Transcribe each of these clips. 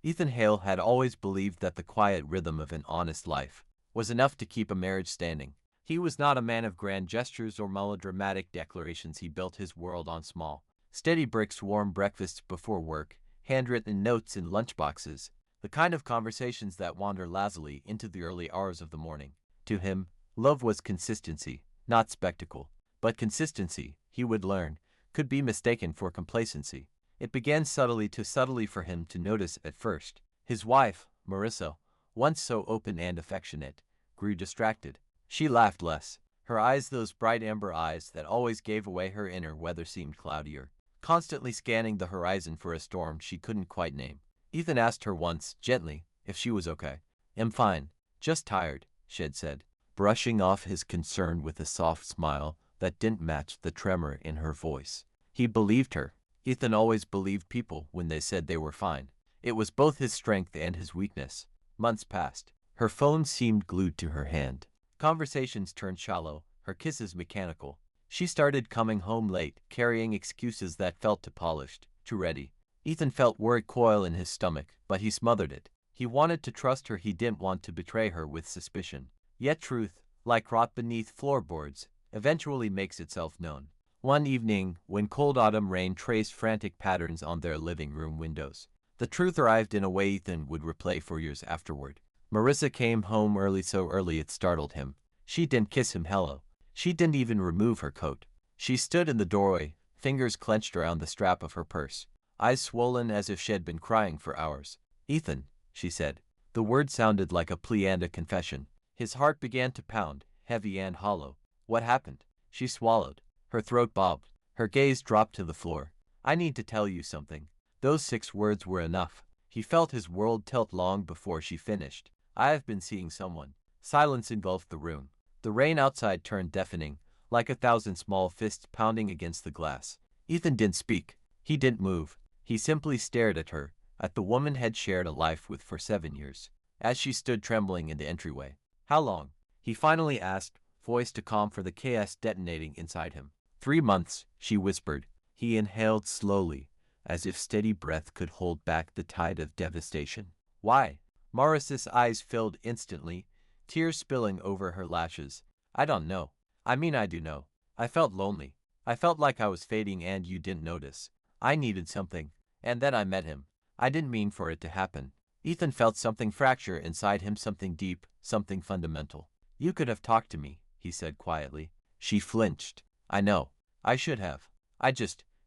Ethan Hale had always believed that the quiet rhythm of an honest life was enough to keep a marriage standing. He was not a man of grand gestures or melodramatic declarations. He built his world on small, steady bricks, warm breakfasts before work, handwritten notes in lunchboxes, the kind of conversations that wander lazily into the early hours of the morning. To him, love was consistency, not spectacle. But consistency, he would learn, could be mistaken for complacency. It began subtly for him to notice at first. His wife, Marissa, once so open and affectionate, grew distracted. She laughed less. Her eyes, those bright amber eyes that always gave away her inner weather, seemed cloudier, constantly scanning the horizon for a storm she couldn't quite name. Ethan asked her once, gently, if she was okay. "I'm fine. Just tired," she had said, brushing off his concern with a soft smile that didn't match the tremor in her voice. He believed her. Ethan always believed people when they said they were fine. It was both his strength and his weakness. Months passed. Her phone seemed glued to her hand. Conversations turned shallow, her kisses mechanical. She started coming home late, carrying excuses that felt too polished, too ready. Ethan felt worry coil in his stomach, but he smothered it. He wanted to trust her. He didn't want to betray her with suspicion. Yet truth, like rot beneath floorboards, eventually makes itself known. One evening, when cold autumn rain traced frantic patterns on their living room windows, the truth arrived in a way Ethan would replay for years afterward. Marissa came home early, so early it startled him. She didn't kiss him hello. She didn't even remove her coat. She stood in the doorway, fingers clenched around the strap of her purse, eyes swollen as if she had been crying for hours. "Ethan," she said. The word sounded like a plea and a confession. His heart began to pound, heavy and hollow. "What happened?" She swallowed. Her throat bobbed. Her gaze dropped to the floor. "I need to tell you something." Those 6 words were enough. He felt his world tilt long before she finished. "I have been seeing someone." Silence engulfed the room. The rain outside turned deafening, like 1,000 small fists pounding against the glass. Ethan didn't speak. He didn't move. He simply stared at her, at the woman he'd shared a life with for 7 years. As she stood trembling in the entryway. "How long?" he finally asked, voice too calm for the chaos detonating inside him. 3 months, she whispered. He inhaled slowly, as if steady breath could hold back the tide of devastation. "Why?" Maris's eyes filled instantly, tears spilling over her lashes. "I don't know. I mean, I do know. I felt lonely. I felt like I was fading and you didn't notice. I needed something. And then I met him. I didn't mean for it to happen." Ethan felt something fracture inside him, something deep, something fundamental. "You could have talked to me," he said quietly. She flinched. "I know. I should have.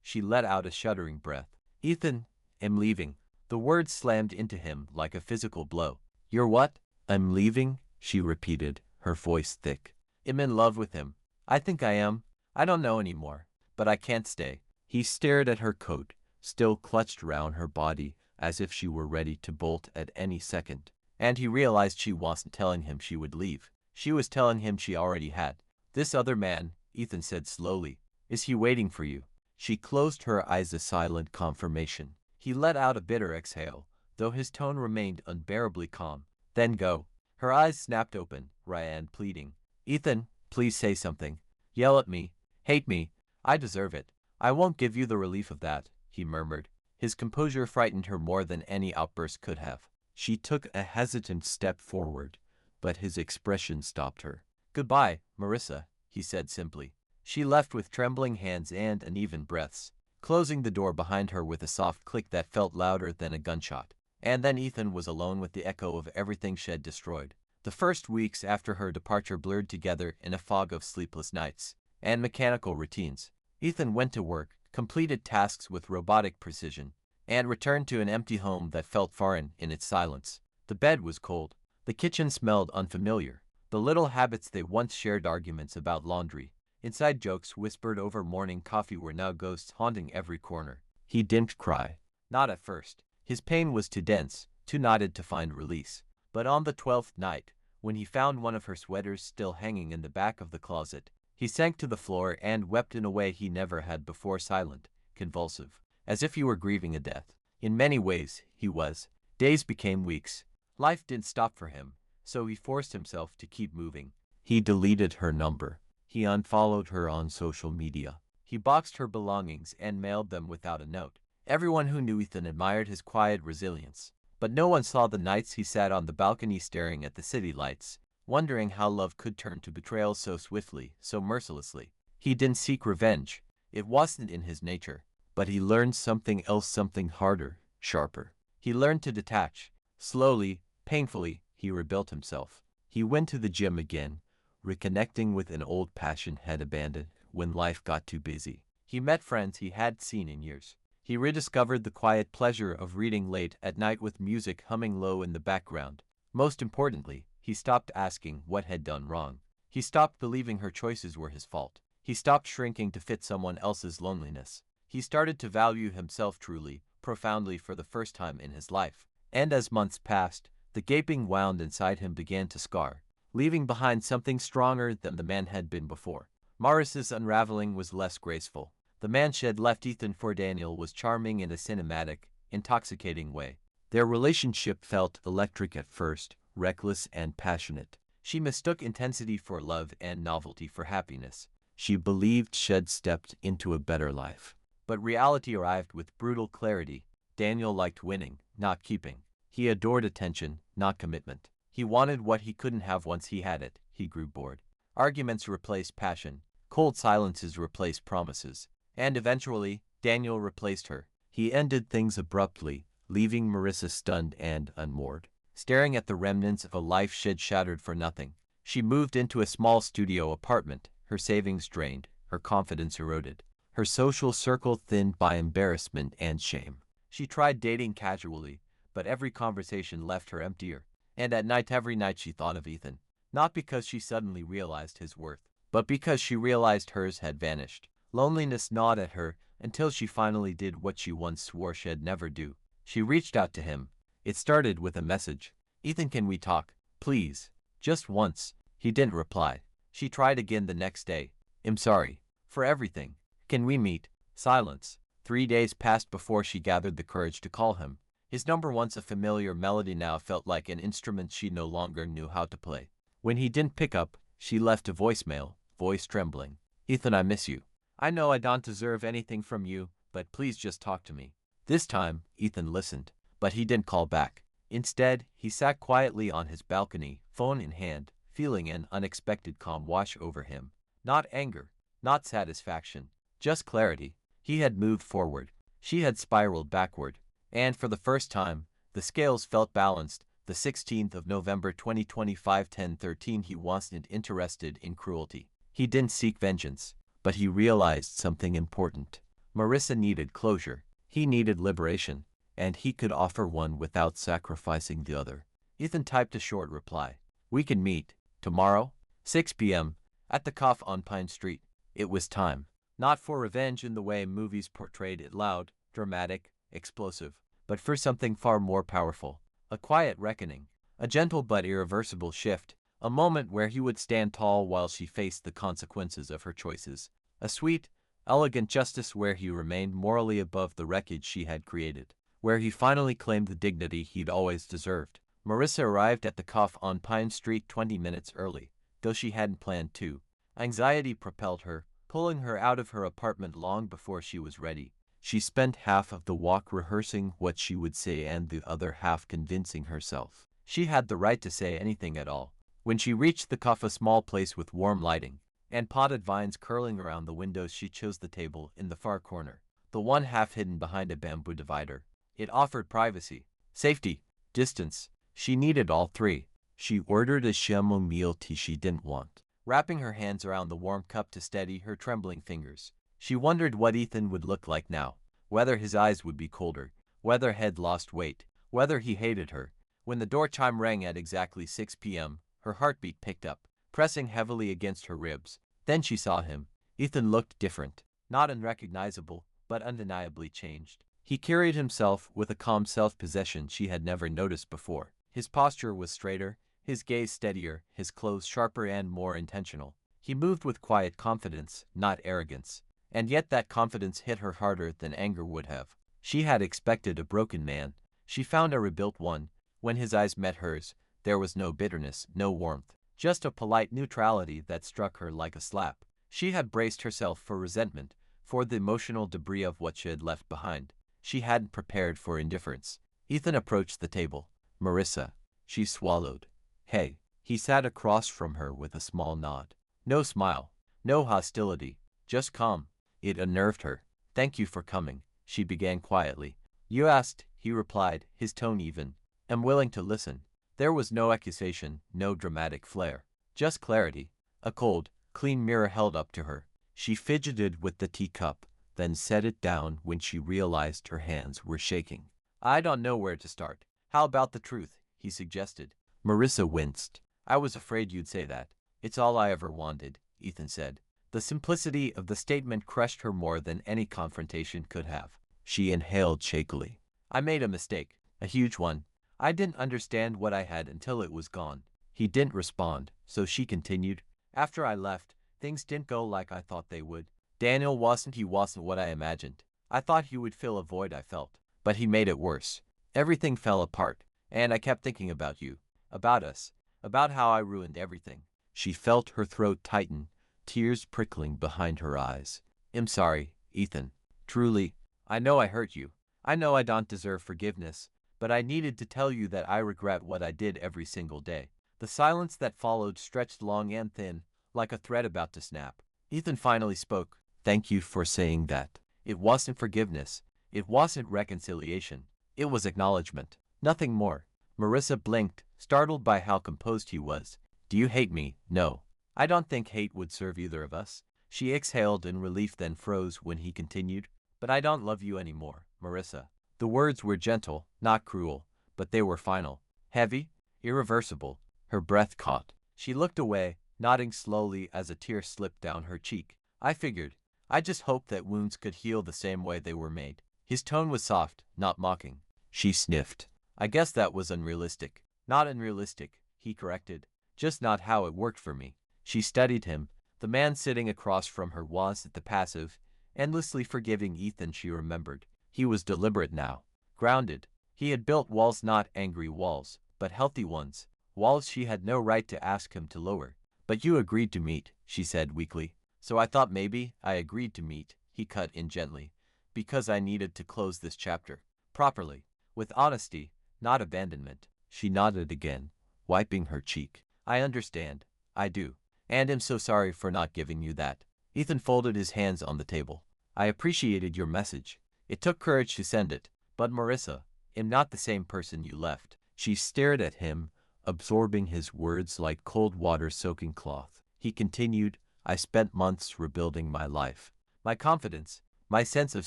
She let out a shuddering breath. "Ethan, I'm leaving." The words slammed into him like a physical blow. "You're what?" "I'm leaving," she repeated, her voice thick. "I'm in love with him. I think I am. I don't know anymore. But I can't stay." He stared at her coat, still clutched around her body, as if she were ready to bolt at any second. And he realized she wasn't telling him she would leave. She was telling him she already had. "This other man," Ethan said slowly, "is he waiting for you?" She closed her eyes, a silent confirmation. He let out a bitter exhale, though his tone remained unbearably calm. "Then go." Her eyes snapped open, Ryan pleading. "Ethan, please say something. Yell at me. Hate me. I deserve it. I won't give you the relief of that," he murmured. His composure frightened her more than any outburst could have. She took a hesitant step forward, but his expression stopped her. "Goodbye, Marissa," he said simply. She left with trembling hands and uneven breaths, closing the door behind her with a soft click that felt louder than a gunshot. And then Ethan was alone with the echo of everything she had destroyed. The first weeks after her departure blurred together in a fog of sleepless nights and mechanical routines. Ethan went to work, completed tasks with robotic precision, and returned to an empty home that felt foreign in its silence. The bed was cold. The kitchen smelled unfamiliar. The little habits they once shared, arguments about laundry, inside jokes whispered over morning coffee, were now ghosts haunting every corner. He didn't cry. Not at first. His pain was too dense, too knotted to find release. But on the 12th night, when he found one of her sweaters still hanging in the back of the closet, he sank to the floor and wept in a way he never had before, silent, convulsive, as if he were grieving a death. In many ways, he was. Days became weeks. Life didn't stop for him, so he forced himself to keep moving. He deleted her number. He unfollowed her on social media. He boxed her belongings and mailed them without a note. Everyone who knew Ethan admired his quiet resilience, But no one saw the nights he sat on the balcony staring at the city lights, wondering how love could turn to betrayal so swiftly, so mercilessly. He didn't seek revenge. It wasn't in his nature. But he learned something else, something harder, sharper. He learned to detach. Slowly, painfully, he rebuilt himself. He went to the gym again, reconnecting with an old passion had abandoned when life got too busy. He met friends he hadn't seen in years. He rediscovered the quiet pleasure of reading late at night with music humming low in the background. Most importantly, he stopped asking what had done wrong. He stopped believing her choices were his fault. He stopped shrinking to fit someone else's loneliness. He started to value himself truly, profoundly for the first time in his life. And as months passed, the gaping wound inside him began to scar, leaving behind something stronger than the man had been before. Morris's unraveling was less graceful. The man she had left Ethan for Daniel was charming in a cinematic, intoxicating way. Their relationship felt electric at first, reckless and passionate. She mistook intensity for love and novelty for happiness. She believed she'd stepped into a better life. But reality arrived with brutal clarity. Daniel liked winning, not keeping. He adored attention, not commitment. He wanted what he couldn't have once he had it. He grew bored. Arguments replaced passion. Cold silences replaced promises. And eventually, Daniel replaced her. He ended things abruptly, leaving Marissa stunned and unmoored, staring at the remnants of a life she'd shattered for nothing. She moved into a small studio apartment, her savings drained, her confidence eroded, her social circle thinned by embarrassment and shame. She tried dating casually, but every conversation left her emptier. And at night, every night she thought of Ethan. Not because she suddenly realized his worth, but because she realized hers had vanished. Loneliness gnawed at her until she finally did what she once swore she'd never do. She reached out to him. It started with a message. "Ethan, can we talk? Please. Just once." He didn't reply. She tried again the next day. "I'm sorry. For everything. Can we meet?" Silence. 3 days passed before she gathered the courage to call him. His number, once a familiar melody, now felt like an instrument she no longer knew how to play. When he didn't pick up, she left a voicemail, voice trembling. "Ethan, I miss you. I know I don't deserve anything from you, but please just talk to me." This time, Ethan listened, but he didn't call back. Instead, he sat quietly on his balcony, phone in hand, feeling an unexpected calm wash over him. Not anger, not satisfaction, just clarity. He had moved forward. She had spiraled backward. And for the first time, the scales felt balanced. The 16th of November 2025, 10:13. He wasn't interested in cruelty. He didn't seek vengeance. But he realized something important. Marissa needed closure. He needed liberation. And he could offer one without sacrificing the other. Ethan typed a short reply. "We can meet. Tomorrow? 6 p.m. at the Cough on Pine Street." It was time. Not for revenge in the way movies portrayed it, loud, dramatic, explosive, but for something far more powerful. A quiet reckoning. A gentle but irreversible shift. A moment where he would stand tall while she faced the consequences of her choices. A sweet, elegant justice where he remained morally above the wreckage she had created. Where he finally claimed the dignity he'd always deserved. Marissa arrived at the Cough on Pine Street 20 minutes early, though she hadn't planned to. Anxiety propelled her, pulling her out of her apartment long before she was ready. She spent half of the walk rehearsing what she would say and the other half convincing herself she had the right to say anything at all. When she reached the Cough, a small place with warm lighting and potted vines curling around the windows, she chose the table in the far corner, the one half hidden behind a bamboo divider. It offered privacy, safety, distance. She needed all three. She ordered a chamomile tea she didn't want, wrapping her hands around the warm cup to steady her trembling fingers. She wondered what Ethan would look like now, whether his eyes would be colder, whether he'd lost weight, whether he hated her. When the door chime rang at exactly 6 p.m., her heartbeat picked up, pressing heavily against her ribs. Then she saw him. Ethan looked different, not unrecognizable, but undeniably changed. He carried himself with a calm self-possession she had never noticed before. His posture was straighter, his gaze steadier, his clothes sharper and more intentional. He moved with quiet confidence, not arrogance. And yet that confidence hit her harder than anger would have. She had expected a broken man. She found a rebuilt one. When his eyes met hers, there was no bitterness, no warmth, just a polite neutrality that struck her like a slap. She had braced herself for resentment, for the emotional debris of what she had left behind. She hadn't prepared for indifference. Ethan approached the table. Marissa. She swallowed. Hey. He sat across from her with a small nod. No smile. No hostility. Just calm. It unnerved her. Thank you for coming, she began quietly. You asked, he replied, his tone even. I'm willing to listen. There was no accusation, no dramatic flair. Just clarity. A cold, clean mirror held up to her. She fidgeted with the teacup, then set it down when she realized her hands were shaking. I don't know where to start. How about the truth? He suggested. Marissa winced. I was afraid you'd say that. It's all I ever wanted, Ethan said. The simplicity of the statement crushed her more than any confrontation could have. She inhaled shakily. I made a mistake. A huge one. I didn't understand what I had until it was gone. He didn't respond, so she continued. After I left, things didn't go like I thought they would. Daniel wasn't what I imagined. I thought he would fill a void I felt. But he made it worse. Everything fell apart, and I kept thinking about you. About us. About how I ruined everything. She felt her throat tighten, tears prickling behind her eyes. I'm sorry, Ethan. Truly, I know I hurt you. I know I don't deserve forgiveness, but I needed to tell you that I regret what I did every single day. The silence that followed stretched long and thin, like a thread about to snap. Ethan finally spoke. Thank you for saying that. It wasn't forgiveness. It wasn't reconciliation. It was acknowledgement. Nothing more. Marissa blinked, startled by how composed he was. Do you hate me? No. I don't think hate would serve either of us. She exhaled in relief, then froze when he continued. But I don't love you anymore, Marissa. The words were gentle, not cruel, but they were final. Heavy, irreversible. Her breath caught. She looked away, nodding slowly as a tear slipped down her cheek. I figured. I just hoped that wounds could heal the same way they were made. His tone was soft, not mocking. She sniffed. I guess that was unrealistic. Not unrealistic, he corrected. Just not how it worked for me. She studied him. The man sitting across from her wasn't the passive, endlessly forgiving Ethan she remembered. He was deliberate now. Grounded. He had built walls, not angry walls, but healthy ones. Walls she had no right to ask him to lower. But you agreed to meet, she said weakly. So I thought maybe I agreed to meet, he cut in gently. Because I needed to close this chapter. Properly. With honesty, not abandonment. She nodded again, wiping her cheek. I understand. I do. And am so sorry for not giving you that. Ethan folded his hands on the table. I appreciated your message. It took courage to send it. But Marissa, I'm not the same person you left. She stared at him, absorbing his words like cold water soaking cloth. He continued, I spent months rebuilding my life. My confidence, my sense of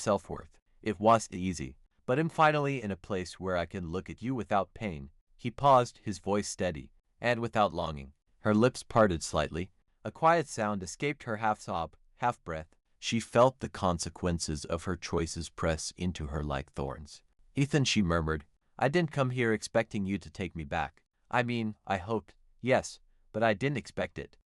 self-worth. It wasn't easy. But I'm finally in a place where I can look at you without pain. He paused, his voice steady, and without longing. Her lips parted slightly. A quiet sound escaped her, half sob, half breath. She felt the consequences of her choices press into her like thorns. Ethan, she murmured, I didn't come here expecting you to take me back. I mean, I hoped, yes, but I didn't expect it.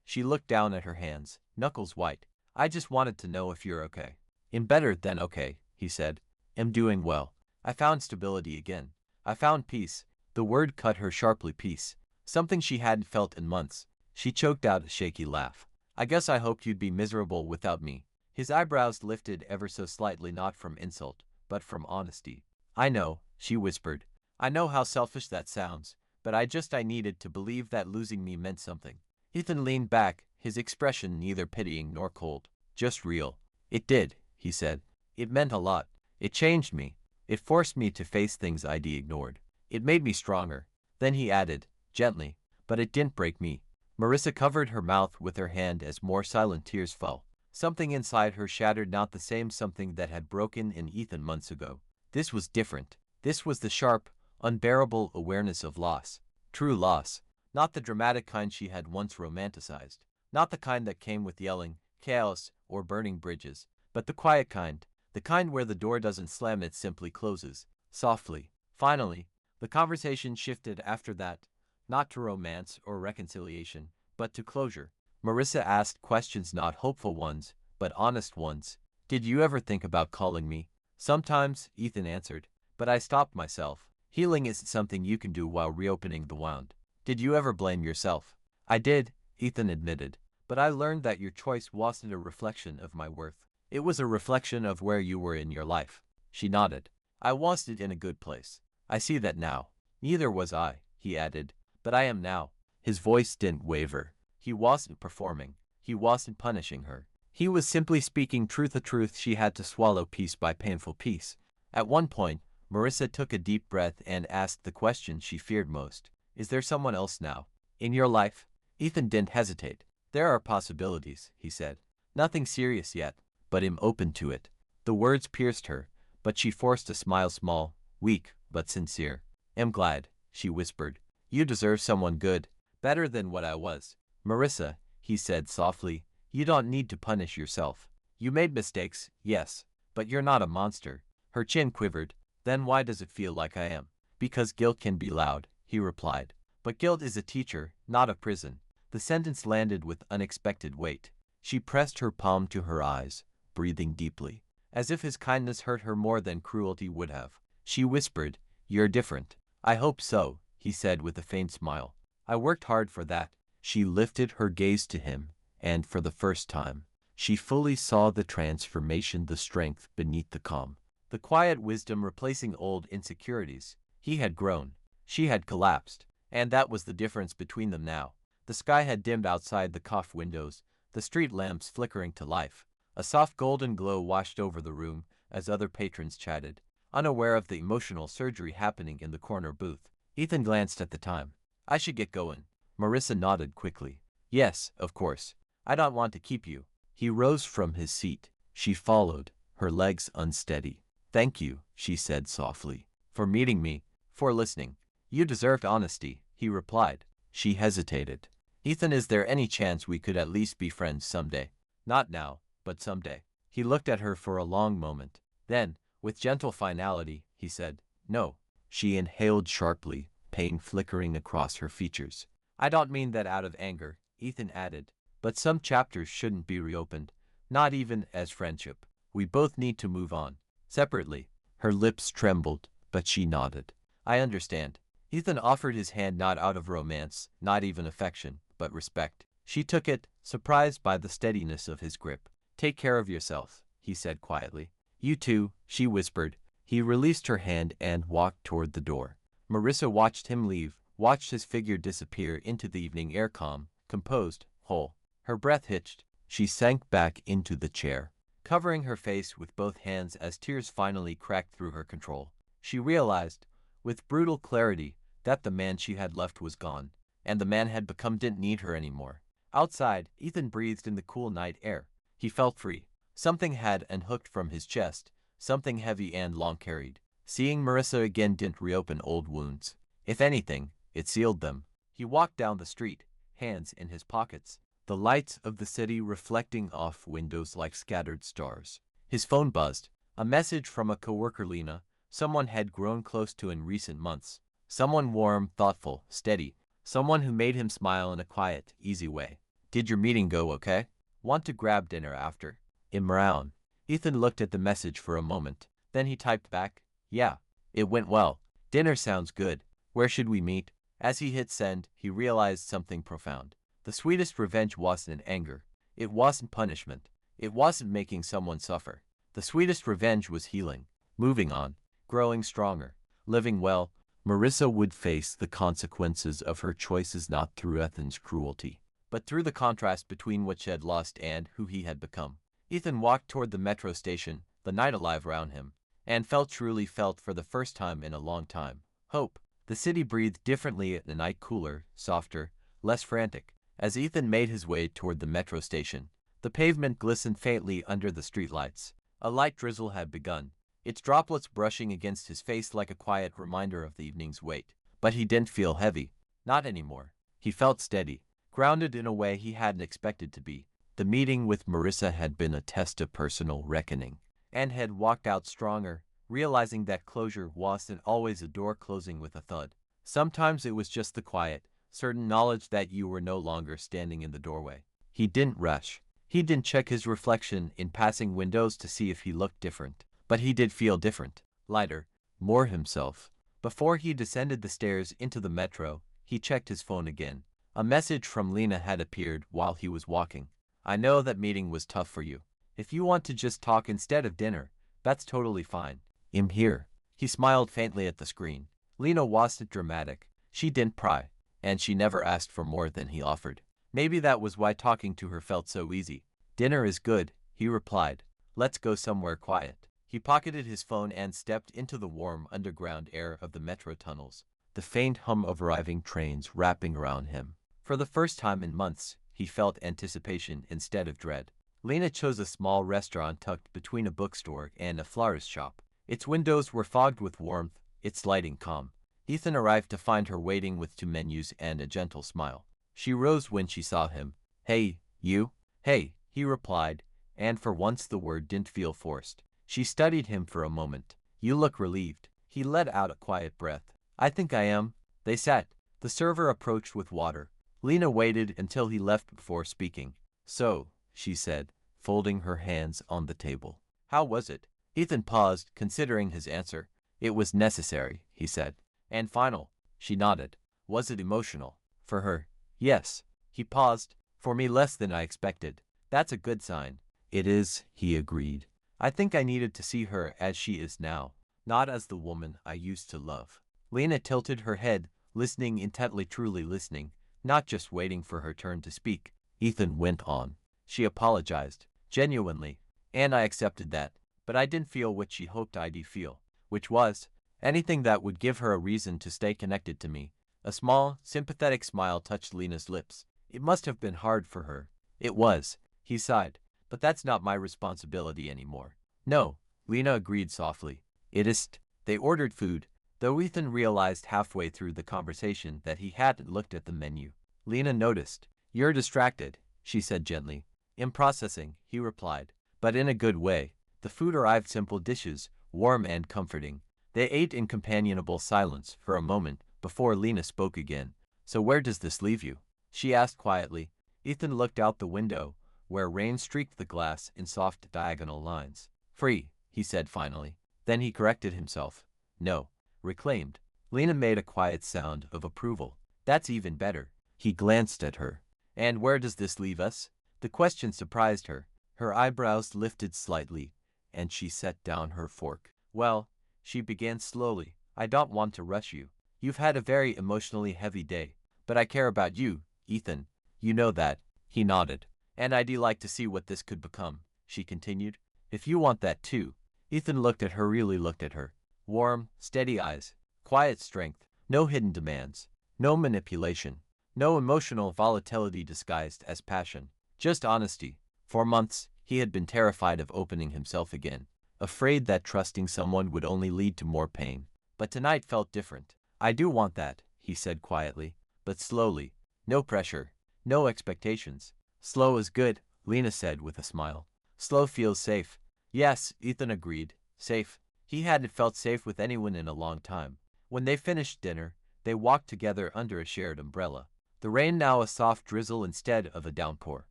She looked down at her hands, knuckles white. I just wanted to know if you're okay. I'm better than okay, he said. I'm doing well. I found stability again. I found peace. The word cut her sharply. Peace. Something she hadn't felt in months. She choked out a shaky laugh. I guess I hoped you'd be miserable without me. His eyebrows lifted ever so slightly, not from insult, but from honesty. I know, she whispered. I know how selfish that sounds, but I needed to believe that losing me meant something. Ethan leaned back, his expression neither pitying nor cold, just real. It did, he said. It meant a lot. It changed me. It forced me to face things I'd ignored. It made me stronger. Then he added, gently, but it didn't break me. Marissa covered her mouth with her hand as more silent tears fell. Something inside her shattered, not the same something that had broken in Ethan months ago. This was different. This was the sharp, unbearable awareness of loss. True loss. Not the dramatic kind she had once romanticized. Not the kind that came with yelling, chaos, or burning bridges. But the quiet kind. The kind where the door doesn't slam, it simply closes. Softly. Finally, the conversation shifted after that. Not to romance or reconciliation, but to closure. Marissa asked questions, not hopeful ones, but honest ones. Did you ever think about calling me? Sometimes, Ethan answered, but I stopped myself. Healing isn't something you can do while reopening the wound. Did you ever blame yourself? I did, Ethan admitted, but I learned that your choice wasn't a reflection of my worth. It was a reflection of where you were in your life. She nodded. I wasn't in a good place. I see that now. Neither was I, he added, but I am now. His voice didn't waver. He wasn't performing. He wasn't punishing her. He was simply speaking truth, a truth she had to swallow piece by painful piece. At one point, Marissa took a deep breath and asked the question she feared most. Is there someone else now? In your life? Ethan didn't hesitate. There are possibilities, he said. Nothing serious yet, but I'm open to it. The words pierced her, but she forced a smile, small, weak, but sincere. I'm glad, she whispered. You deserve someone good, better than what I was. Marissa, he said softly, you don't need to punish yourself. You made mistakes, yes, but you're not a monster. Her chin quivered. Then why does it feel like I am? Because guilt can be loud, he replied. But guilt is a teacher, not a prison. The sentence landed with unexpected weight. She pressed her palm to her eyes, breathing deeply, as if his kindness hurt her more than cruelty would have. She whispered, You're different. I hope so, he said with a faint smile. I worked hard for that. She lifted her gaze to him, and for the first time, she fully saw the transformation, the strength beneath the calm. The quiet wisdom replacing old insecurities. He had grown. She had collapsed. And that was the difference between them now. The sky had dimmed outside the cough windows, the street lamps flickering to life. A soft golden glow washed over the room as other patrons chatted, unaware of the emotional surgery happening in the corner booth. Ethan glanced at the time. I should get going. Marissa nodded quickly. Yes, of course. I don't want to keep you. He rose from his seat. She followed, her legs unsteady. Thank you, she said softly, for meeting me, for listening. You deserved honesty, he replied. She hesitated. Ethan, is there any chance we could at least be friends someday? Not now, but someday. He looked at her for a long moment. Then, with gentle finality, he said, No. She inhaled sharply, pain flickering across her features. I don't mean that out of anger, Ethan added, but some chapters shouldn't be reopened, not even as friendship. We both need to move on. Separately. Her lips trembled, but she nodded. I understand. Ethan offered his hand not out of romance, not even affection, but respect. She took it, surprised by the steadiness of his grip. Take care of yourself, he said quietly. You too, she whispered. He released her hand and walked toward the door. Marissa watched him leave, watched his figure disappear into the evening air, calm, composed, whole. Her breath hitched. She sank back into the chair, covering her face with both hands as tears finally cracked through her control. She realized, with brutal clarity, that the man she had left was gone, and the man had become didn't need her anymore. Outside, Ethan breathed in the cool night air. He felt free. Something had unhooked from his chest, something heavy and long-carried. Seeing Marissa again didn't reopen old wounds. If anything, it sealed them. He walked down the street, hands in his pockets, the lights of the city reflecting off windows like scattered stars. His phone buzzed. A message from a coworker, Lena, someone had grown close to in recent months. Someone warm, thoughtful, steady. Someone who made him smile in a quiet, easy way. Did your meeting go okay? Want to grab dinner after? Immerse. Ethan looked at the message for a moment. Then he typed back, Yeah, it went well. Dinner sounds good. Where should we meet? As he hit send, he realized something profound. The sweetest revenge wasn't anger. It wasn't punishment. It wasn't making someone suffer. The sweetest revenge was healing, moving on, growing stronger, living well. Marissa would face the consequences of her choices not through Ethan's cruelty, but through the contrast between what she had lost and who he had become. Ethan walked toward the metro station, the night alive around him, and truly felt for the first time in a long time. Hope. The city breathed differently at the night, cooler, softer, less frantic. As Ethan made his way toward the metro station, the pavement glistened faintly under the streetlights. A light drizzle had begun, its droplets brushing against his face like a quiet reminder of the evening's weight. But he didn't feel heavy. Not anymore. He felt steady, grounded in a way he hadn't expected to be. The meeting with Marissa had been a test of personal reckoning, and had walked out stronger, realizing that closure wasn't always a door closing with a thud. Sometimes it was just the quiet, certain knowledge that you were no longer standing in the doorway. He didn't rush. He didn't check his reflection in passing windows to see if he looked different. But he did feel different, lighter, more himself. Before he descended the stairs into the metro, he checked his phone again. A message from Lena had appeared while he was walking. I know that meeting was tough for you. If you want to just talk instead of dinner, that's totally fine. I'm here. He smiled faintly at the screen. Lena wasn't dramatic. She didn't pry, and she never asked for more than he offered. Maybe that was why talking to her felt so easy. Dinner is good, he replied. Let's go somewhere quiet. He pocketed his phone and stepped into the warm underground air of the metro tunnels, the faint hum of arriving trains wrapping around him. For the first time in months, he felt anticipation instead of dread. Lena chose a small restaurant tucked between a bookstore and a florist shop. Its windows were fogged with warmth, its lighting calm. Ethan arrived to find her waiting with 2 menus and a gentle smile. She rose when she saw him. Hey, you? Hey, he replied, and for once the word didn't feel forced. She studied him for a moment. You look relieved. He let out a quiet breath. I think I am. They sat. The server approached with water. Lena waited until he left before speaking. So, she said, folding her hands on the table. How was it? Ethan paused, considering his answer. It was necessary, he said. And final. She nodded. Was it emotional? For her. Yes. He paused. For me, less than I expected. That's a good sign. It is, he agreed. I think I needed to see her as she is now, not as the woman I used to love. Lena tilted her head, listening intently, truly listening, not just waiting for her turn to speak. Ethan went on. She apologized, genuinely, and I accepted that, but I didn't feel what she hoped I'd feel, which was anything that would give her a reason to stay connected to me. A small, sympathetic smile touched Lena's lips. It must have been hard for her. It was. He sighed. But that's not my responsibility anymore. No, Lena agreed softly. It isn't. They ordered food, though Ethan realized halfway through the conversation that he hadn't looked at the menu. Lena noticed. You're distracted, she said gently. In processing, he replied, but in a good way. The food arrived, simple dishes, warm and comforting. They ate in companionable silence for a moment before Lena spoke again. So where does this leave you? She asked quietly. Ethan looked out the window, where rain streaked the glass in soft diagonal lines. Free, he said finally. Then he corrected himself. No, reclaimed. Lena made a quiet sound of approval. That's even better. He glanced at her. And where does this leave us? The question surprised her. Her eyebrows lifted slightly, and she set down her fork. Well, she began slowly, I don't want to rush you. You've had a very emotionally heavy day, but I care about you, Ethan. You know that. He nodded. And I'd like to see what this could become, she continued. If you want that too. Ethan looked at her, really looked at her. Warm, steady eyes, quiet strength, no hidden demands, no manipulation, no emotional volatility disguised as passion, just honesty. For months, he had been terrified of opening himself again, afraid that trusting someone would only lead to more pain. But tonight felt different. I do want that, he said quietly, but slowly. No pressure, no expectations. Slow is good, Lena said with a smile. Slow feels safe. Yes, Ethan agreed. Safe. He hadn't felt safe with anyone in a long time. When they finished dinner, they walked together under a shared umbrella. The rain now a soft drizzle instead of a downpour.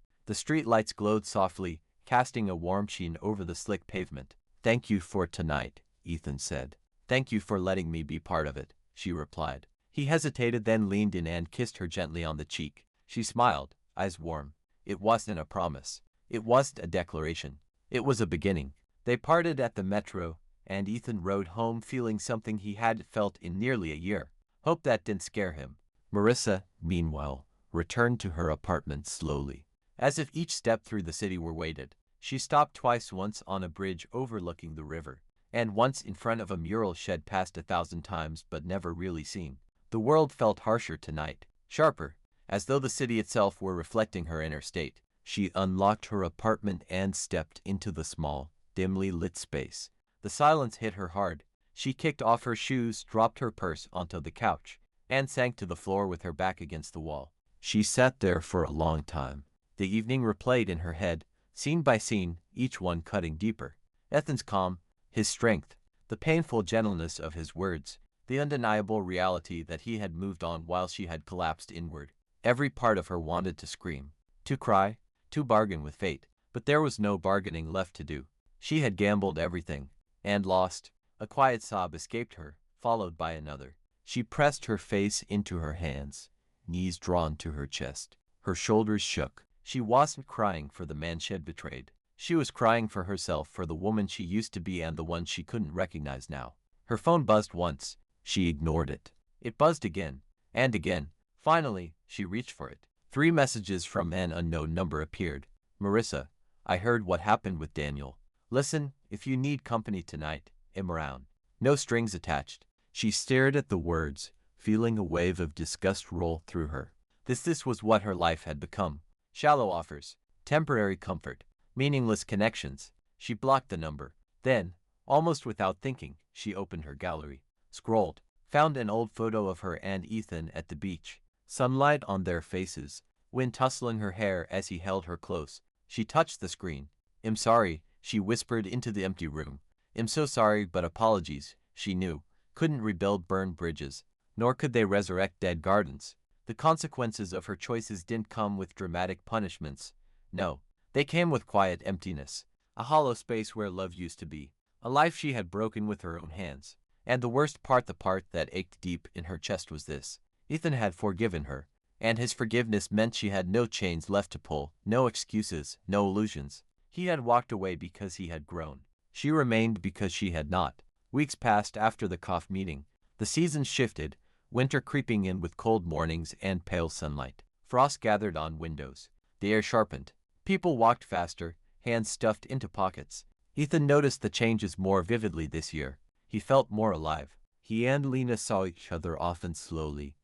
The street lights glowed softly, casting a warm sheen over the slick pavement. Thank you for tonight, Ethan said. Thank you for letting me be part of it, she replied. He hesitated, then leaned in and kissed her gently on the cheek. She smiled, eyes warm. It wasn't a promise. It wasn't a declaration. It was a beginning. They parted at the metro, and Ethan rode home feeling something he hadn't felt in nearly a year. Hope that didn't scare him. Marissa, meanwhile, returned to her apartment slowly, as if each step through the city were weighted. She stopped twice, once on a bridge overlooking the river, and once in front of a mural she'd passed 1,000 times but never really seen. The world felt harsher tonight, sharper, as though the city itself were reflecting her inner state. She unlocked her apartment and stepped into the small, dimly lit space. The silence hit her hard. She kicked off her shoes, dropped her purse onto the couch, and sank to the floor with her back against the wall. She sat there for a long time. The evening replayed in her head, scene by scene, each one cutting deeper. Ethan's calm, his strength, the painful gentleness of his words, the undeniable reality that he had moved on while she had collapsed inward. Every part of her wanted to scream, to cry, to bargain with fate, but there was no bargaining left to do. She had gambled everything, and lost. A quiet sob escaped her, followed by another. She pressed her face into her hands, knees drawn to her chest. Her shoulders shook. She wasn't crying for the man she'd betrayed. She was crying for herself, for the woman she used to be and the one she couldn't recognize now. Her phone buzzed once. She ignored it. It buzzed again, and again. Finally, she reached for it. 3 messages from an unknown number appeared. Marissa, I heard what happened with Daniel. Listen, if you need company tonight, I'm around. No strings attached. She stared at the words, feeling a wave of disgust roll through her. This was what her life had become. Shallow offers, temporary comfort, meaningless connections. She blocked the number. Then, almost without thinking, she opened her gallery, scrolled, found an old photo of her and Ethan at the beach. Sunlight on their faces, wind tussling her hair as he held her close. She touched the screen. I'm sorry, she whispered into the empty room. I'm so sorry, but apologies, she knew, couldn't rebuild burned bridges, nor could they resurrect dead gardens. The consequences of her choices didn't come with dramatic punishments. No, they came with quiet emptiness, a hollow space where love used to be, a life she had broken with her own hands. And the worst part, the part that ached deep in her chest, was this. Ethan had forgiven her, and his forgiveness meant she had no chains left to pull, no excuses, no illusions. He had walked away because he had grown. She remained because she had not. Weeks passed after the cough meeting. The seasons shifted, winter creeping in with cold mornings and pale sunlight. Frost gathered on windows. The air sharpened. People walked faster, hands stuffed into pockets. Ethan noticed the changes more vividly this year. He felt more alive. He and Lena saw each other often, slowly,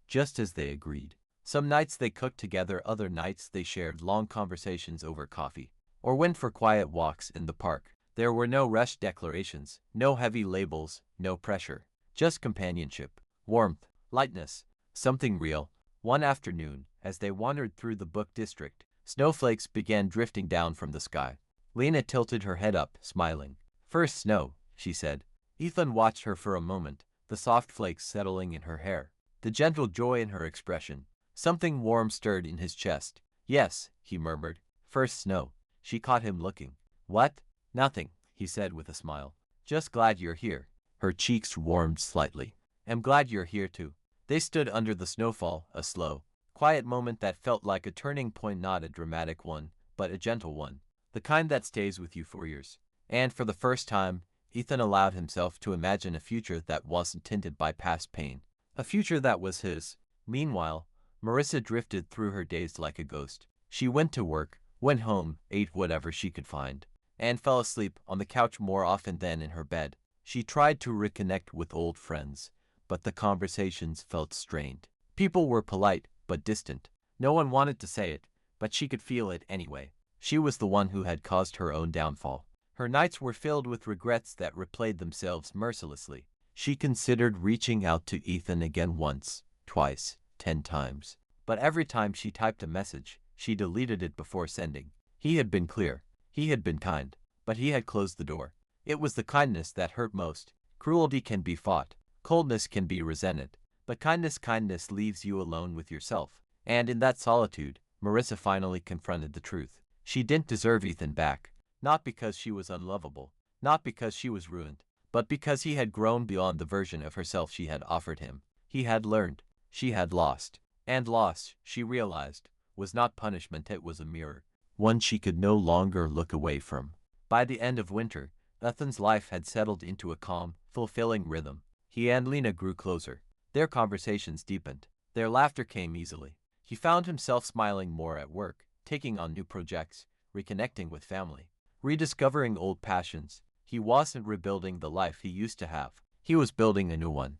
just as they agreed. Some nights they cooked together, other nights they shared long conversations over coffee, or went for quiet walks in the park. There were no rushed declarations, no heavy labels, no pressure. Just companionship, warmth, lightness, something real. One afternoon, as they wandered through the book district, snowflakes began drifting down from the sky. Lena tilted her head up, smiling. First snow, she said. Ethan watched her for a moment, the soft flakes settling in her hair, the gentle joy in her expression. Something warm stirred in his chest. Yes, he murmured. First snow. She caught him looking. What? Nothing, he said with a smile. Just glad you're here. Her cheeks warmed slightly. I'm glad you're here too. They stood under the snowfall, a slow, quiet moment that felt like a turning point, not a dramatic one, but a gentle one, the kind that stays with you for years. And for the first time, Ethan allowed himself to imagine a future that wasn't tinted by past pain, a future that was his. Meanwhile, Marissa drifted through her days like a ghost. She went to work, went home, ate whatever she could find, and fell asleep on the couch more often than in her bed. She tried to reconnect with old friends, but the conversations felt strained. People were polite, but distant. No one wanted to say it, but she could feel it anyway. She was the one who had caused her own downfall. Her nights were filled with regrets that replayed themselves mercilessly. She considered reaching out to Ethan again once, twice, 10 times. But every time she typed a message, she deleted it before sending. He had been clear. He had been kind. But he had closed the door. It was the kindness that hurt most. Cruelty can be fought. Coldness can be resented. But kindness leaves you alone with yourself. And in that solitude, Marissa finally confronted the truth. She didn't deserve Ethan back. Not because she was unlovable. Not because she was ruined. But because he had grown beyond the version of herself she had offered him. He had learned. She had lost. And loss, she realized, was not punishment, it was a mirror. One she could no longer look away from. By the end of winter, Ethan's life had settled into a calm, fulfilling rhythm. He and Lena grew closer. Their conversations deepened. Their laughter came easily. He found himself smiling more at work, taking on new projects, reconnecting with family, rediscovering old passions. He wasn't rebuilding the life he used to have. He was building a new one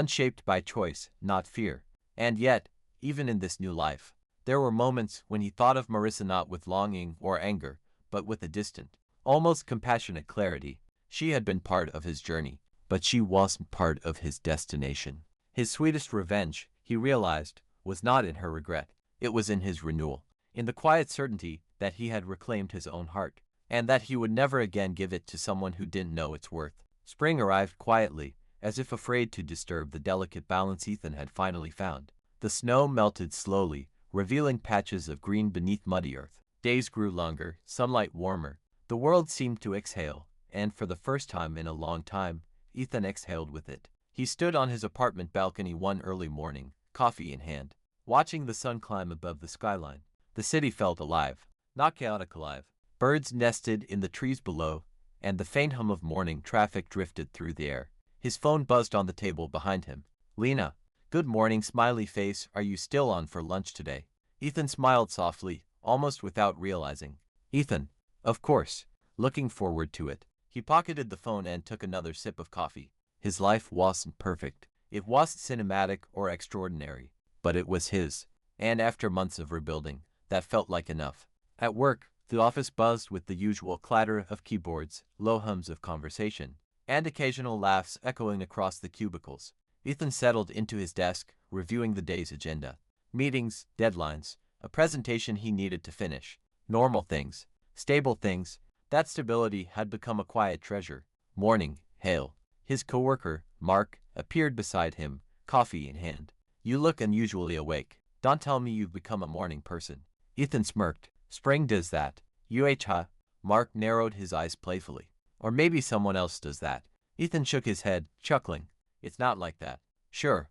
shaped by choice, not fear. And yet, even in this new life, there were moments when he thought of Marissa not with longing or anger, but with a distant, almost compassionate clarity. She had been part of his journey, but she wasn't part of his destination. His sweetest revenge, he realized, was not in her regret. It was in his renewal, in the quiet certainty that he had reclaimed his own heart, and that he would never again give it to someone who didn't know its worth. Spring arrived quietly, as if afraid to disturb the delicate balance Ethan had finally found. The snow melted slowly, revealing patches of green beneath muddy earth. Days grew longer, sunlight warmer. The world seemed to exhale, and for the first time in a long time, Ethan exhaled with it. He stood on his apartment balcony one early morning, coffee in hand, watching the sun climb above the skyline. The city felt alive, not chaotic alive. Birds nested in the trees below, and the faint hum of morning traffic drifted through the air. His phone buzzed on the table behind him. Lena. Good morning, smiley face. Are you still on for lunch today? Ethan smiled softly, almost without realizing. Ethan. Of course. Looking forward to it. He pocketed the phone and took another sip of coffee. His life wasn't perfect. It wasn't cinematic or extraordinary. But it was his. And after months of rebuilding, that felt like enough. At work, the office buzzed with the usual clatter of keyboards, low hums of conversation, and occasional laughs echoing across the cubicles. Ethan settled into his desk, reviewing the day's agenda. Meetings, deadlines, a presentation he needed to finish. Normal things. Stable things. That stability had become a quiet treasure. Morning, Hale. His coworker, Mark, appeared beside him, coffee in hand. You look unusually awake. Don't tell me you've become a morning person. Ethan smirked. Spring does that. Huh? Mark narrowed his eyes playfully. Or maybe someone else does that. Ethan shook his head, chuckling. It's not like that. Sure,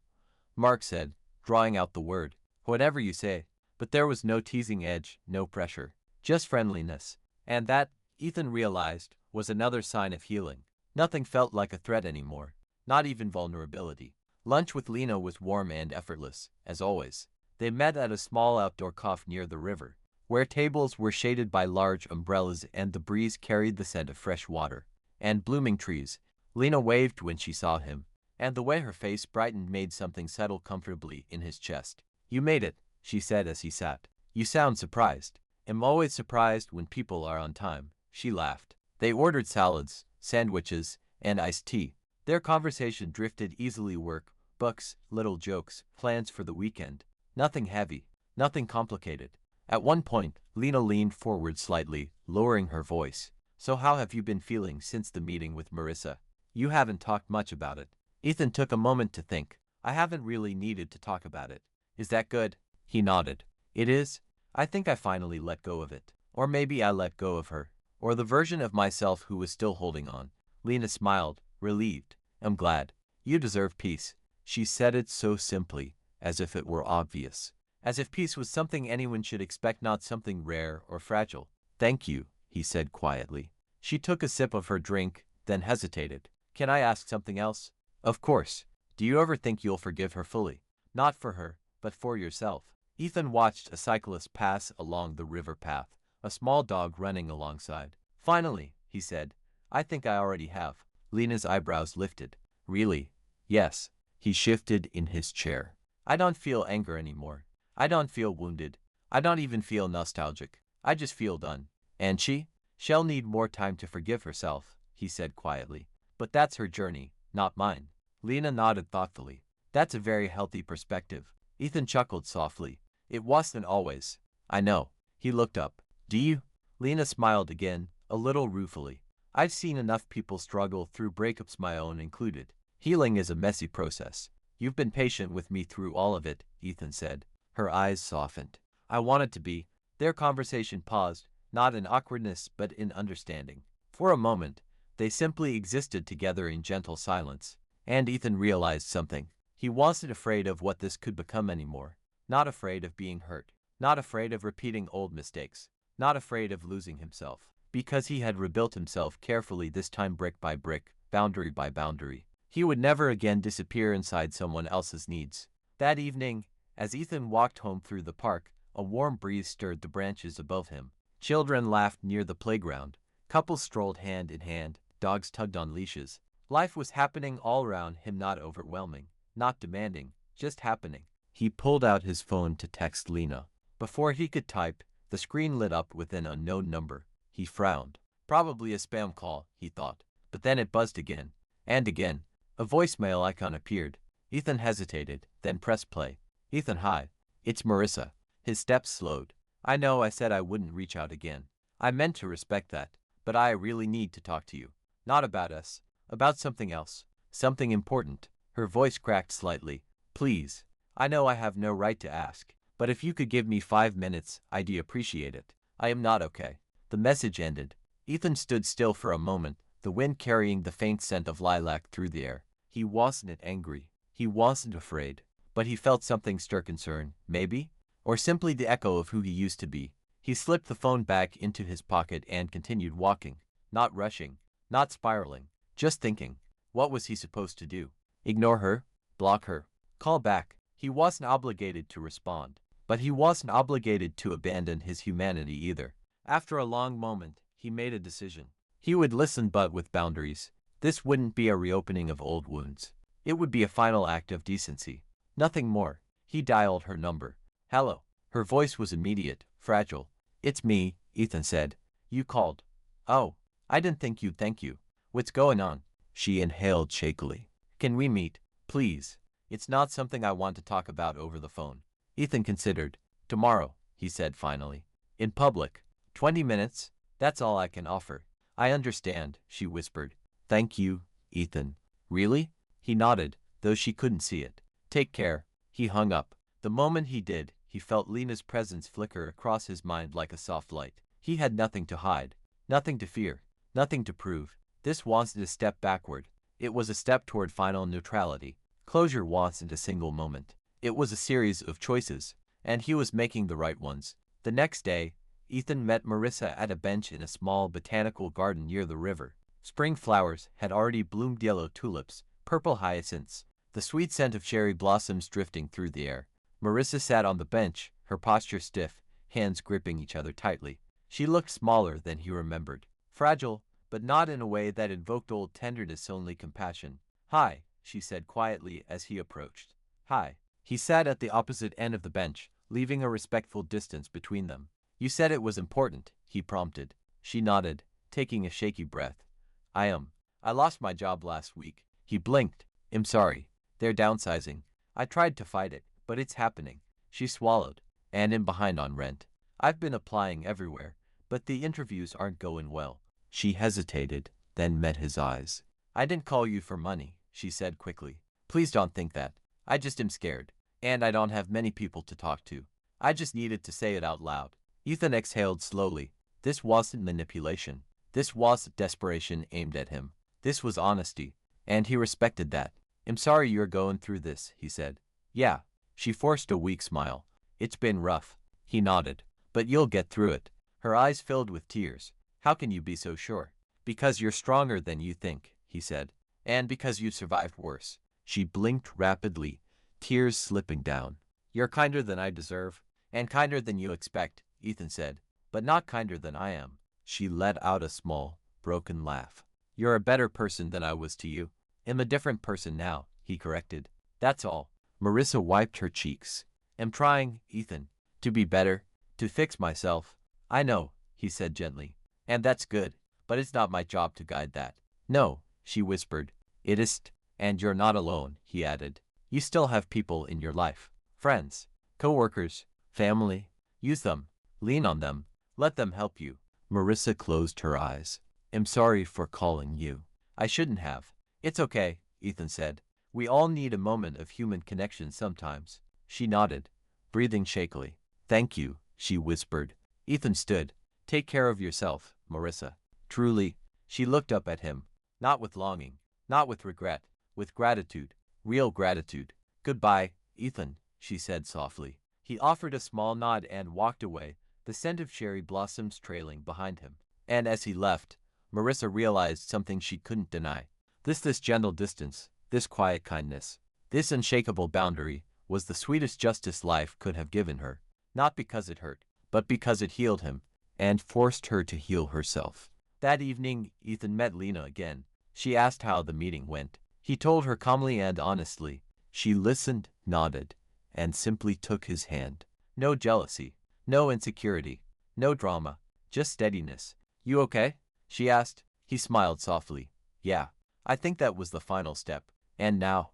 Mark said, drawing out the word. Whatever you say. But there was no teasing edge, no pressure. Just friendliness. And that, Ethan realized, was another sign of healing. Nothing felt like a threat anymore. Not even vulnerability. Lunch with Lena was warm and effortless, as always. They met at a small outdoor cafe near the river, where tables were shaded by large umbrellas and the breeze carried the scent of fresh water and blooming trees. Lena waved when she saw him, and the way her face brightened made something settle comfortably in his chest. You made it, she said as he sat. You sound surprised. I'm always surprised when people are on time, she laughed. They ordered salads, sandwiches, and iced tea. Their conversation drifted easily: work, books, little jokes, plans for the weekend. Nothing heavy, nothing complicated. At one point, Lena leaned forward slightly, lowering her voice. So how have you been feeling since the meeting with Marissa? You haven't talked much about it. Ethan took a moment to think. I haven't really needed to talk about it. Is that good? He nodded. It is. I think I finally let go of it. Or maybe I let go of her. Or the version of myself who was still holding on. Lena smiled, relieved. I'm glad. You deserve peace. She said it so simply, as if it were obvious. As if peace was something anyone should expect, not something rare or fragile. Thank you, he said quietly. She took a sip of her drink, then hesitated. Can I ask something else? Of course. Do you ever think you'll forgive her fully? Not for her, but for yourself. Ethan watched a cyclist pass along the river path, a small dog running alongside. Finally, he said, I think I already have. Lena's eyebrows lifted. Really? Yes. He shifted in his chair. I don't feel anger anymore. I don't feel wounded. I don't even feel nostalgic. I just feel done. And she'll need more time to forgive herself, he said quietly. But that's her journey, not mine. Lena nodded thoughtfully. That's a very healthy perspective. Ethan chuckled softly. It wasn't always. I know. He looked up. Do you? Lena smiled again, a little ruefully. I've seen enough people struggle through breakups, my own included. Healing is a messy process. You've been patient with me through all of it, Ethan said. Her eyes softened. I wanted to be. Their conversation paused, not in awkwardness but in understanding. For a moment, they simply existed together in gentle silence. And Ethan realized something. He wasn't afraid of what this could become anymore. Not afraid of being hurt. Not afraid of repeating old mistakes. Not afraid of losing himself. Because he had rebuilt himself carefully, this time brick by brick, boundary by boundary. He would never again disappear inside someone else's needs. That evening, as Ethan walked home through the park, a warm breeze stirred the branches above him. Children laughed near the playground. Couples strolled hand in hand. Dogs tugged on leashes. Life was happening all around him, not overwhelming, not demanding, just happening. He pulled out his phone to text Lena. Before he could type, the screen lit up with an unknown number. He frowned. Probably a spam call, he thought. But then it buzzed again. And again. A voicemail icon appeared. Ethan hesitated, then pressed play. Ethan, hi. It's Marissa. His steps slowed. I know I said I wouldn't reach out again. I meant to respect that. But I really need to talk to you. Not about us. About something else. Something important. Her voice cracked slightly. Please. I know I have no right to ask. But if you could give me 5 minutes, I'd appreciate it. I am not okay. The message ended. Ethan stood still for a moment, the wind carrying the faint scent of lilac through the air. He wasn't angry. He wasn't afraid. But he felt something stir: concern, maybe? Or simply the echo of who he used to be. He slipped the phone back into his pocket and continued walking. Not rushing. Not spiraling. Just thinking. What was he supposed to do? Ignore her? Block her? Call back? He wasn't obligated to respond. But he wasn't obligated to abandon his humanity either. After a long moment, he made a decision. He would listen, but with boundaries. This wouldn't be a reopening of old wounds. It would be a final act of decency. Nothing more. He dialed her number. Hello. Her voice was immediate, fragile. It's me, Ethan said. You called. Oh, I didn't think you'd thank you. What's going on? She inhaled shakily. Can we meet, please? It's not something I want to talk about over the phone. Ethan considered. Tomorrow, he said finally. In public. 20 minutes? That's all I can offer. I understand, she whispered. Thank you, Ethan. Really? He nodded, though she couldn't see it. Take care. He hung up. The moment he did, he felt Lena's presence flicker across his mind like a soft light. He had nothing to hide, nothing to fear, nothing to prove. This wasn't a step backward. It was a step toward final neutrality. Closure wasn't a single moment. It was a series of choices, and he was making the right ones. The next day, Ethan met Marissa at a bench in a small botanical garden near the river. Spring flowers had already bloomed, yellow tulips, purple hyacinths, the sweet scent of cherry blossoms drifting through the air. Marissa sat on the bench, her posture stiff, hands gripping each other tightly. She looked smaller than he remembered. Fragile, but not in a way that invoked old tenderness, only compassion. Hi, she said quietly as he approached. Hi. He sat at the opposite end of the bench, leaving a respectful distance between them. You said it was important, he prompted. She nodded, taking a shaky breath. I lost my job last week. He blinked. I'm sorry. They're downsizing. I tried to fight it, but it's happening. She swallowed. And I'm behind on rent. I've been applying everywhere, but the interviews aren't going well. She hesitated, then met his eyes. I didn't call you for money, she said quickly. Please don't think that. I just am scared. And I don't have many people to talk to. I just needed to say it out loud. Ethan exhaled slowly. This wasn't manipulation. This wasn't desperation aimed at him. This was honesty. And he respected that. I'm sorry you're going through this, he said. Yeah. She forced a weak smile. It's been rough. He nodded. But you'll get through it. Her eyes filled with tears. How can you be so sure? Because you're stronger than you think, he said. And because you survived worse. She blinked rapidly, tears slipping down. You're kinder than I deserve, and kinder than you expect, Ethan said, but not kinder than I am. She let out a small, broken laugh. You're a better person than I was to you. I'm a different person now, he corrected. That's all. Marissa wiped her cheeks. I'm trying, Ethan, to be better, to fix myself. I know, he said gently. And that's good, but it's not my job to guide that. No, she whispered. It isn't. And you're not alone, he added. You still have people in your life. Friends, co-workers, family. Use them. Lean on them. Let them help you. Marissa closed her eyes. I'm sorry for calling you. I shouldn't have. It's okay, Ethan said. We all need a moment of human connection sometimes. She nodded, breathing shakily. Thank you, she whispered. Ethan stood. Take care of yourself, Marissa. Truly. She looked up at him, not with longing, not with regret, with gratitude, real gratitude. Goodbye, Ethan, she said softly. He offered a small nod and walked away, the scent of cherry blossoms trailing behind him. And as he left, Marissa realized something she couldn't deny. This gentle distance, this quiet kindness, this unshakable boundary was the sweetest justice life could have given her, not because it hurt, but because it healed him and forced her to heal herself. That evening, Ethan met Lena again. She asked how the meeting went. He told her calmly and honestly. She listened, nodded, and simply took his hand. No jealousy, no insecurity, no drama, just steadiness. You okay? She asked. He smiled softly. Yeah, I think that was the final step. And now,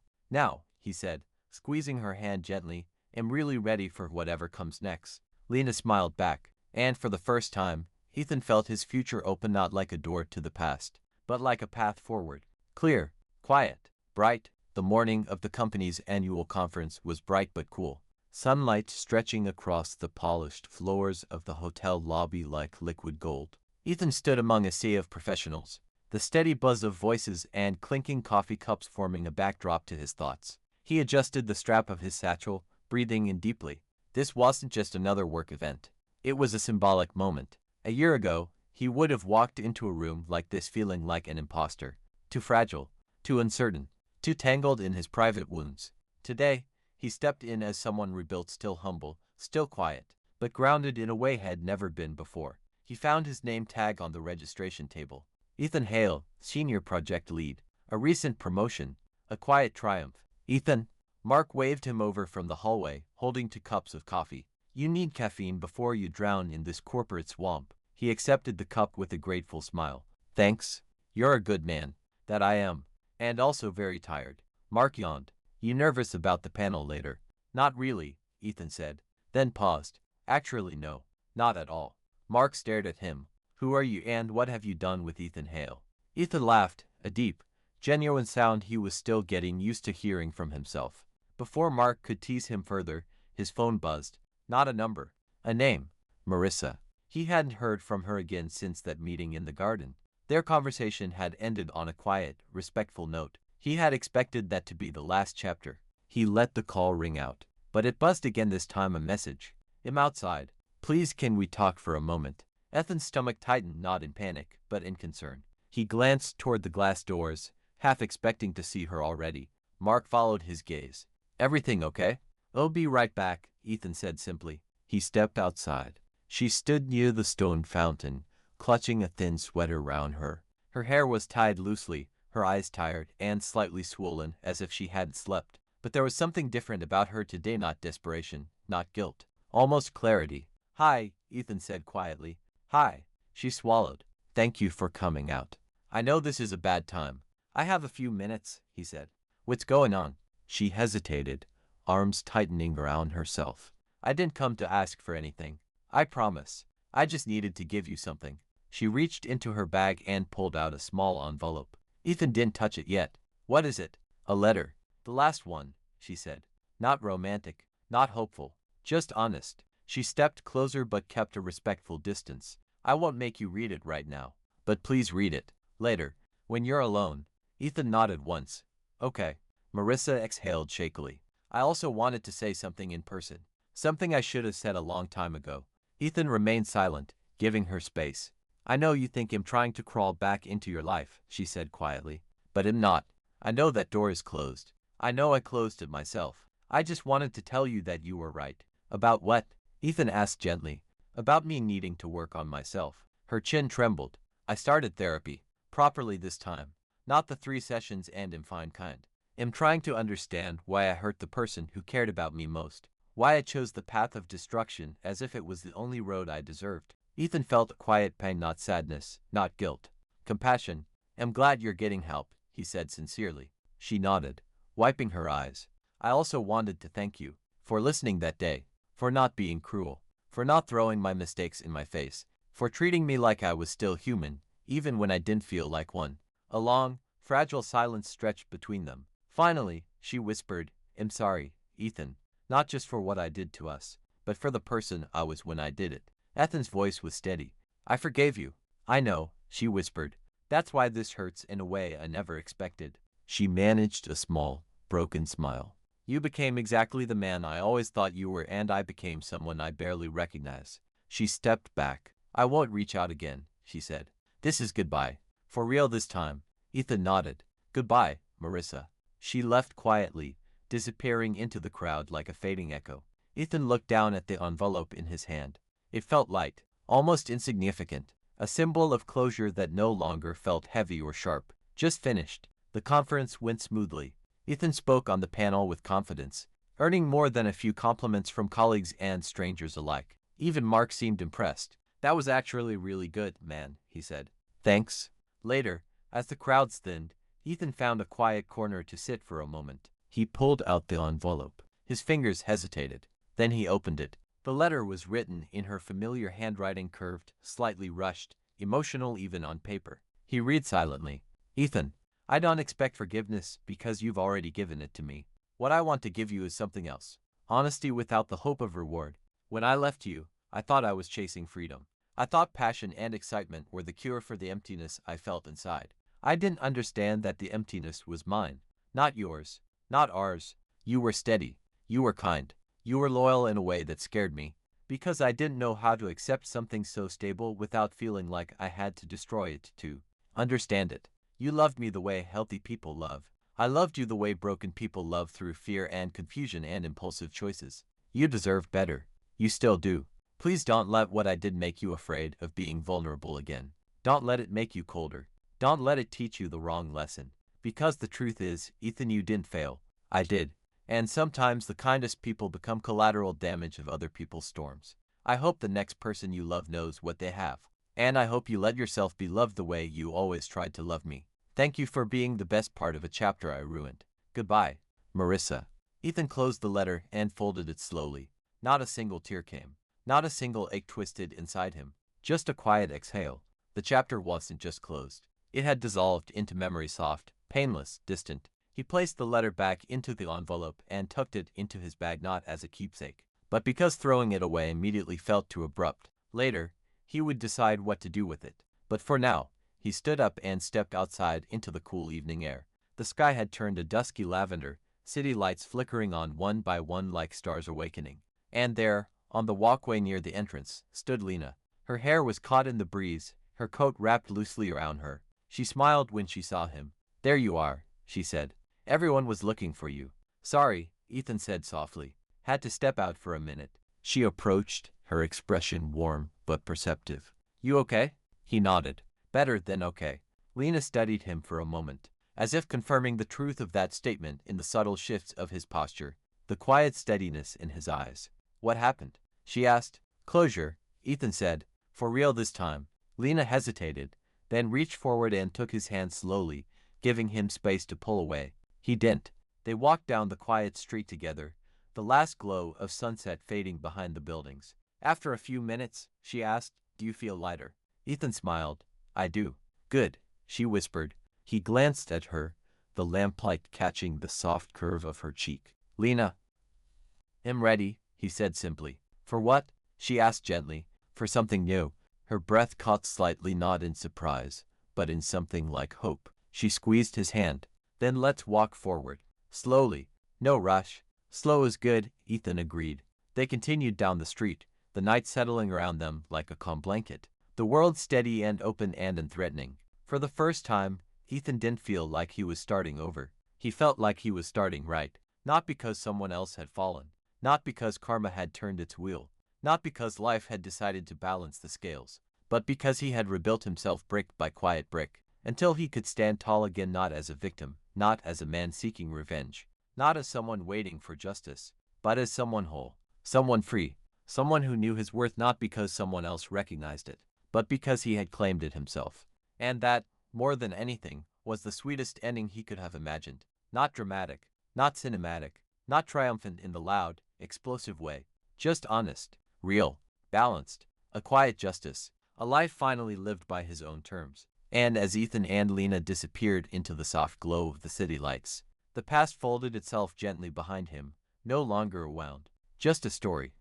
he said, squeezing her hand gently, I'm really ready for whatever comes next. Lena smiled back, and for the first time, Ethan felt his future open, not like a door to the past, but like a path forward. Clear, quiet, bright. The morning of the company's annual conference was bright but cool. Sunlight stretching across the polished floors of the hotel lobby like liquid gold. Ethan stood among a sea of professionals, the steady buzz of voices and clinking coffee cups forming a backdrop to his thoughts. He adjusted the strap of his satchel, breathing in deeply. This wasn't just another work event. It was a symbolic moment. A year ago, he would have walked into a room like this feeling like an imposter, too fragile, too uncertain, too tangled in his private wounds. Today, he stepped in as someone rebuilt, still humble, still quiet, but grounded in a way had never been before. He found his name tag on the registration table. Ethan Hale, Senior Project Lead. A recent promotion. A quiet triumph. Ethan. Mark waved him over from the hallway, holding 2 cups of coffee. You need caffeine before you drown in this corporate swamp. He accepted the cup with a grateful smile. Thanks. You're a good man. That I am. And also very tired. Mark yawned. You nervous about the panel later? Not really, Ethan said, then paused. Actually no, not at all. Mark stared at him. Who are you and what have you done with Ethan Hale? Ethan laughed, a deep, genuine sound he was still getting used to hearing from himself. Before Mark could tease him further, his phone buzzed. Not a number. A name. Marissa. He hadn't heard from her again since that meeting in the garden. Their conversation had ended on a quiet, respectful note. He had expected that to be the last chapter. He let the call ring out. But it buzzed again, this time a message. I'm outside. Please can we talk for a moment? Ethan's stomach tightened, not in panic, but in concern. He glanced toward the glass doors, half expecting to see her already. Mark followed his gaze. Everything okay? I'll be right back, Ethan said simply. He stepped outside. She stood near the stone fountain, clutching a thin sweater round her. Her hair was tied loosely, her eyes tired and slightly swollen as if she hadn't slept. But there was something different about her today, not desperation, not guilt. Almost clarity. Hi, Ethan said quietly. Hi. She swallowed. Thank you for coming out. I know this is a bad time. I have a few minutes, he said. What's going on? She hesitated, arms tightening around herself. I didn't come to ask for anything. I promise. I just needed to give you something. She reached into her bag and pulled out a small envelope. Ethan didn't touch it yet. What is it? A letter. The last one, she said. Not romantic, not hopeful, just honest. She stepped closer but kept a respectful distance. I won't make you read it right now, but please read it. Later, when you're alone. Ethan nodded once. Okay. Marissa exhaled shakily. I also wanted to say something in person. Something I should have said a long time ago. Ethan remained silent, giving her space. I know you think I'm trying to crawl back into your life, she said quietly. But I'm not. I know that door is closed. I know I closed it myself. I just wanted to tell you that you were right. About what? Ethan asked gently. About me needing to work on myself. Her chin trembled. I started therapy. Properly this time. Not the 3 sessions and in fine kind. I'm trying to understand why I hurt the person who cared about me most. Why I chose the path of destruction as if it was the only road I deserved. Ethan felt a quiet pain, not sadness, not guilt. Compassion. I'm glad you're getting help, he said sincerely. She nodded, wiping her eyes. I also wanted to thank you for listening that day, for not being cruel, for not throwing my mistakes in my face, for treating me like I was still human, even when I didn't feel like one. A long, fragile silence stretched between them. Finally, she whispered, I'm sorry, Ethan, not just for what I did to us, but for the person I was when I did it. Ethan's voice was steady. I forgave you. I know, she whispered. That's why this hurts in a way I never expected. She managed a small, broken smile. You became exactly the man I always thought you were, and I became someone I barely recognize. She stepped back. I won't reach out again, she said. This is goodbye. For real this time. Ethan nodded. Goodbye, Marissa. She left quietly, disappearing into the crowd like a fading echo. Ethan looked down at the envelope in his hand. It felt light, almost insignificant, a symbol of closure that no longer felt heavy or sharp. Just finished. The conference went smoothly. Ethan spoke on the panel with confidence, earning more than a few compliments from colleagues and strangers alike. Even Mark seemed impressed. That was actually really good, man, he said. Thanks. Later, as the crowds thinned, Ethan found a quiet corner to sit for a moment. He pulled out the envelope. His fingers hesitated. Then he opened it. The letter was written in her familiar handwriting, curved, slightly rushed, emotional even on paper. He read silently. Ethan, I don't expect forgiveness because you've already given it to me. What I want to give you is something else. Honesty without the hope of reward. When I left you, I thought I was chasing freedom. I thought passion and excitement were the cure for the emptiness I felt inside. I didn't understand that the emptiness was mine, not yours, not ours. You were steady. You were kind. You were loyal in a way that scared me, because I didn't know how to accept something so stable without feeling like I had to destroy it to understand it. You loved me the way healthy people love. I loved you the way broken people love, through fear and confusion and impulsive choices. You deserve better. You still do. Please don't let what I did make you afraid of being vulnerable again. Don't let it make you colder. Don't let it teach you the wrong lesson. Because the truth is, Ethan, you didn't fail. I did. And sometimes the kindest people become collateral damage of other people's storms. I hope the next person you love knows what they have. And I hope you let yourself be loved the way you always tried to love me. Thank you for being the best part of a chapter I ruined. Goodbye, Marissa. Ethan closed the letter and folded it slowly. Not a single tear came. Not a single ache twisted inside him. Just a quiet exhale. The chapter wasn't just closed. It had dissolved into memory, soft, painless, distant. He placed the letter back into the envelope and tucked it into his bag, not as a keepsake, but because throwing it away immediately felt too abrupt. Later, he would decide what to do with it. But for now, he stood up and stepped outside into the cool evening air. The sky had turned a dusky lavender, city lights flickering on one by one like stars awakening. And there, on the walkway near the entrance, stood Lena. Her hair was caught in the breeze, her coat wrapped loosely around her. She smiled when she saw him. "There you are," she said. "Everyone was looking for you." "Sorry," Ethan said softly. "Had to step out for a minute." She approached, her expression warm but perceptive. "You okay?" He nodded. "Better than okay." Lena studied him for a moment, as if confirming the truth of that statement in the subtle shifts of his posture, the quiet steadiness in his eyes. "What happened?" she asked. "Closure," Ethan said. "For real this time." Lena hesitated, then reached forward and took his hand slowly, giving him space to pull away. He didn't. They walked down the quiet street together, the last glow of sunset fading behind the buildings. After a few minutes, she asked, "Do you feel lighter?" Ethan smiled. "I do." "Good," she whispered. He glanced at her, the lamplight catching the soft curve of her cheek. "Lena, I'm ready," he said simply. "For what?" she asked gently. "For something new." Her breath caught slightly, not in surprise, but in something like hope. She squeezed his hand. "Then let's walk forward. Slowly. No rush." "Slow is good," Ethan agreed. They continued down the street, the night settling around them like a calm blanket, the world steady and open and unthreatening. For the first time, Ethan didn't feel like he was starting over. He felt like he was starting right, not because someone else had fallen, not because karma had turned its wheel, not because life had decided to balance the scales, but because he had rebuilt himself brick by quiet brick, until he could stand tall again, not as a victim, not as a man seeking revenge, not as someone waiting for justice, but as someone whole, someone free, someone who knew his worth not because someone else recognized it, but because he had claimed it himself. And that, more than anything, was the sweetest ending he could have imagined. Not dramatic, not cinematic, not triumphant in the loud, explosive way, just honest, real, balanced, a quiet justice, a life finally lived by his own terms. And as Ethan and Lena disappeared into the soft glow of the city lights, the past folded itself gently behind him, no longer a wound, just a story,